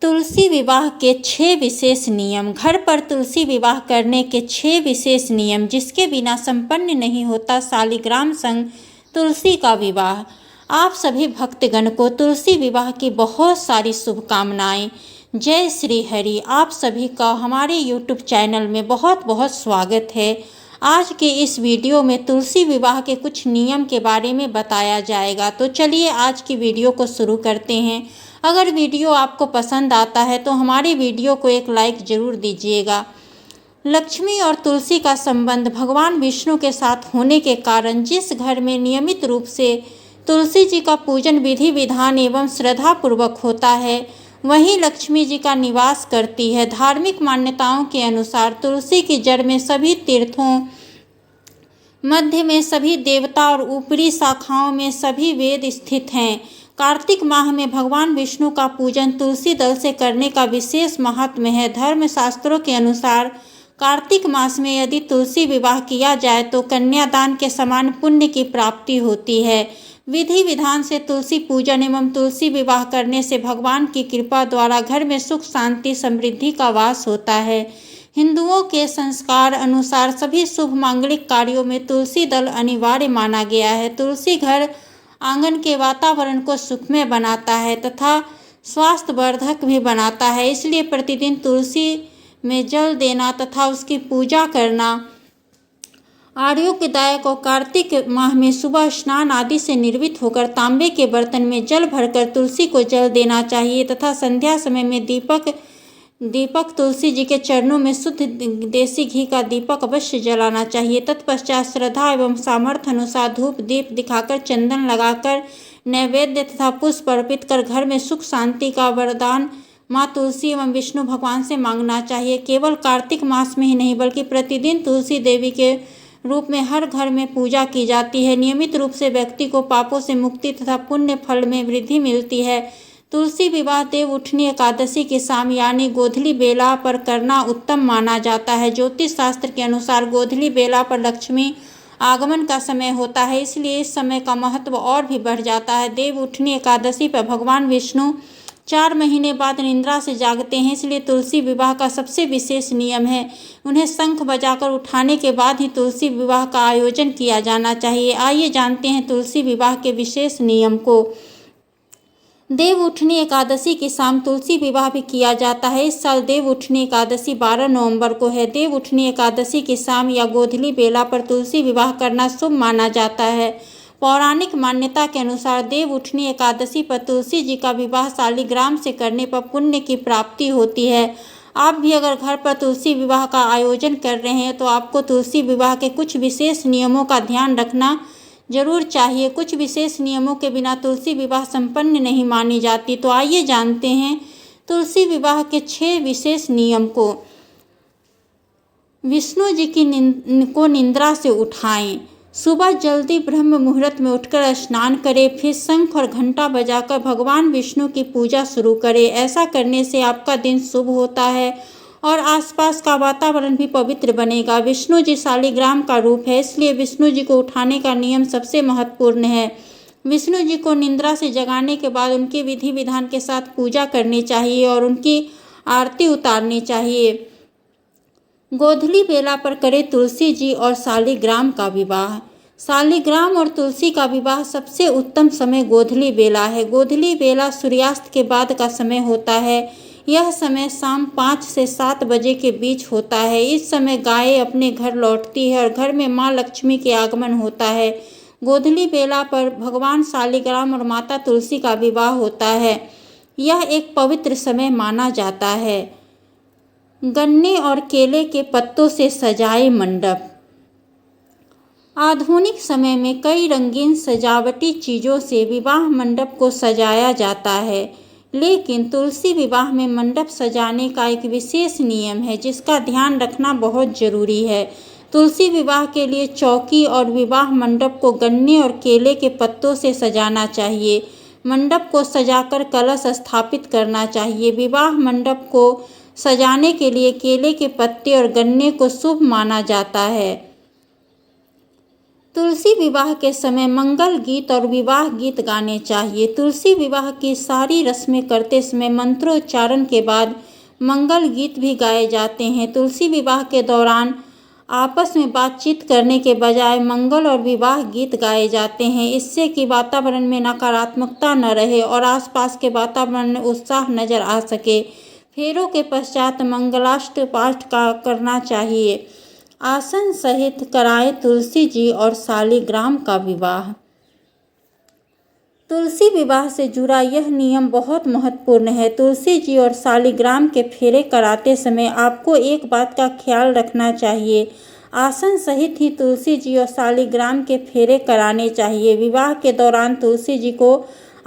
तुलसी विवाह के 6 विशेष नियम। घर पर तुलसी विवाह करने के 6 विशेष नियम जिसके बिना संपन्न नहीं होता शालिग्राम संग तुलसी का विवाह। आप सभी भक्तगण को तुलसी विवाह की बहुत सारी शुभकामनाएं। जय श्री हरि। आप सभी का हमारे YouTube चैनल में बहुत बहुत स्वागत है। आज के इस वीडियो में तुलसी विवाह के कुछ नियम के बारे में बताया जाएगा। तो चलिए आज की वीडियो को शुरू करते हैं। अगर वीडियो आपको पसंद आता है तो हमारे वीडियो को एक लाइक ज़रूर दीजिएगा। लक्ष्मी और तुलसी का संबंध भगवान विष्णु के साथ होने के कारण जिस घर में नियमित रूप से तुलसी जी का पूजन विधि विधान एवं श्रद्धापूर्वक होता है वहीं लक्ष्मी जी का निवास करती है। धार्मिक मान्यताओं के अनुसार तुलसी की जड़ में सभी तीर्थों, मध्य में सभी देवता और ऊपरी शाखाओं में सभी वेद स्थित हैं। कार्तिक माह में भगवान विष्णु का पूजन तुलसी दल से करने का विशेष महात्म्य है। धर्मशास्त्रों के अनुसार कार्तिक मास में यदि तुलसी विवाह किया जाए तो कन्यादान के समान पुण्य की प्राप्ति होती है। विधि विधान से तुलसी पूजन एवं तुलसी विवाह करने से भगवान की कृपा द्वारा घर में सुख शांति समृद्धि का वास होता है। हिंदुओं के संस्कार अनुसार सभी शुभ मांगलिक कार्यों में तुलसी दल अनिवार्य माना गया है। तुलसी घर आंगन के वातावरण को सुखमय बनाता है तथा स्वास्थ्यवर्धक भी बनाता है। इसलिए प्रतिदिन तुलसी में जल देना तथा उसकी पूजा करना आरोग्यदायक और कार्तिक माह में सुबह स्नान आदि से निर्वित होकर तांबे के बर्तन में जल भरकर तुलसी को जल देना चाहिए तथा संध्या समय में दीपक तुलसी जी के चरणों में शुद्ध देसी घी का दीपक अवश्य जलाना चाहिए। तत्पश्चात श्रद्धा एवं सामर्थ्य अनुसार धूप दीप दिखाकर चंदन लगाकर नैवेद्य तथा पुष्प अर्पित कर घर में सुख शांति का वरदान माँ तुलसी एवं विष्णु भगवान से मांगना चाहिए। केवल कार्तिक मास में ही नहीं बल्कि प्रतिदिन तुलसी देवी के रूप में हर घर में पूजा की जाती है। नियमित रूप से व्यक्ति को पापों से मुक्ति तथा पुण्य फल में वृद्धि मिलती है। तुलसी विवाह देव उठनी एकादशी की शाम यानी गोधली बेला पर करना उत्तम माना जाता है। ज्योतिष शास्त्र के अनुसार गोधली बेला पर लक्ष्मी आगमन का समय होता है, इसलिए इस समय का महत्व और भी बढ़ जाता है। देव उठनी एकादशी पर भगवान विष्णु 4 महीने बाद निद्रा से जागते हैं, इसलिए तुलसी विवाह का सबसे विशेष नियम है उन्हें शंख बजाकर उठाने के बाद ही तुलसी विवाह का आयोजन किया जाना चाहिए। आइए जानते हैं तुलसी विवाह के विशेष नियम को। देव उठनी एकादशी की शाम तुलसी विवाह भी किया जाता है। इस साल देव उठनी एकादशी 12 नवंबर को है। देव उठनी एकादशी की शाम या गोधली बेला पर तुलसी विवाह करना शुभ माना जाता है। पौराणिक मान्यता के अनुसार देव उठनी एकादशी पर तुलसी जी का विवाह शालिग्राम से करने पर पुण्य की प्राप्ति होती है। आप भी अगर घर पर तुलसी विवाह का आयोजन कर रहे हैं तो आपको तुलसी विवाह के कुछ विशेष नियमों का ध्यान रखना जरूर चाहिए। कुछ विशेष नियमों के बिना तुलसी विवाह संपन्न नहीं मानी जाती। तो आइए जानते हैं तुलसी विवाह के 6 विशेष नियम को। विष्णु जी की को निद्रा से उठाएं। सुबह जल्दी ब्रह्म मुहूर्त में उठकर स्नान करें, फिर शंख और घंटा बजाकर भगवान विष्णु की पूजा शुरू करें। ऐसा करने से आपका दिन शुभ होता है और आसपास का वातावरण भी पवित्र बनेगा। विष्णु जी शालिग्राम का रूप है, इसलिए विष्णु जी को उठाने का नियम सबसे महत्वपूर्ण है। विष्णु जी को निद्रा से जगाने के बाद उनके विधि विधान के साथ पूजा करनी चाहिए और उनकी आरती उतारनी चाहिए। गोधली बेला पर करें तुलसी जी और शालिग्राम का विवाह। शालिग्राम और तुलसी का विवाह सबसे उत्तम समय गोधली बेला है। गोधली बेला सूर्यास्त के बाद का समय होता है। यह समय शाम 5 से 7 बजे के बीच होता है। इस समय गायें अपने घर लौटती है और घर में माँ लक्ष्मी के आगमन होता है। गोधली बेला पर भगवान शालिग्राम और माता तुलसी का विवाह होता है। यह एक पवित्र समय माना जाता है। गन्ने और केले के पत्तों से सजाए मंडप। आधुनिक समय में कई रंगीन सजावटी चीज़ों से विवाह मंडप को सजाया जाता है, लेकिन तुलसी विवाह में मंडप सजाने का एक विशेष नियम है जिसका ध्यान रखना बहुत जरूरी है। तुलसी विवाह के लिए चौकी और विवाह मंडप को गन्ने और केले के पत्तों से सजाना चाहिए। मंडप को सजाकर कलश स्थापित करना चाहिए। विवाह मंडप को सजाने के लिए केले के पत्ते और गन्ने को शुभ माना जाता है। तुलसी विवाह के समय मंगल गीत और विवाह गीत गाने चाहिए। तुलसी विवाह की सारी रस्में करते समय मंत्रोच्चारण के बाद मंगल गीत भी गाए जाते हैं। तुलसी विवाह के दौरान आपस में बातचीत करने के बजाय मंगल और विवाह गीत गाए जाते हैं, इससे कि वातावरण में नकारात्मकता न रहे और आसपास के वातावरण में उत्साह नजर आ सके। फेरों के पश्चात मंगलाष्टक पाठ करना चाहिए। आसन सहित कराए तुलसी जी और शालिग्राम का विवाह। तुलसी विवाह से जुड़ा यह नियम बहुत महत्वपूर्ण है। तुलसी जी और शालिग्राम के फेरे कराते समय आपको एक बात का ख्याल रखना चाहिए, आसन सहित ही तुलसी जी और शालिग्राम के फेरे कराने चाहिए। विवाह के दौरान तुलसी जी को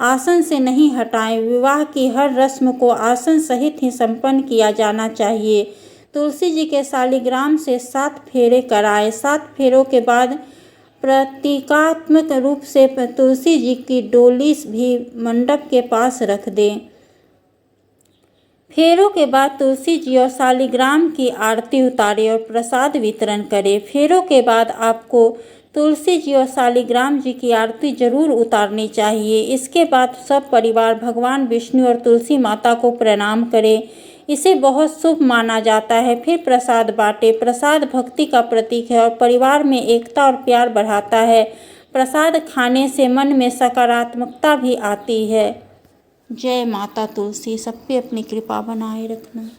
आसन से नहीं हटाएं। विवाह की हर रस्म को आसन सहित ही संपन्न किया जाना चाहिए। तुलसी जी के शालिग्राम से 7 फेरे कराएं। 7 फेरों के बाद प्रतीकात्मक रूप से तुलसी जी की डोली भी मंडप के पास रख दें। फेरों के बाद तुलसी जी और शालिग्राम की आरती उतारें और प्रसाद वितरण करें। फेरों के बाद आपको तुलसी जी और शालिग्राम जी की आरती जरूर उतारनी चाहिए। इसके बाद सब परिवार भगवान विष्णु और तुलसी माता को प्रणाम करें, इसे बहुत शुभ माना जाता है। फिर प्रसाद बांटे। प्रसाद भक्ति का प्रतीक है और परिवार में एकता और प्यार बढ़ाता है। प्रसाद खाने से मन में सकारात्मकता भी आती है। जय माता तुलसी। सब पे अपनी कृपा बनाए रखना।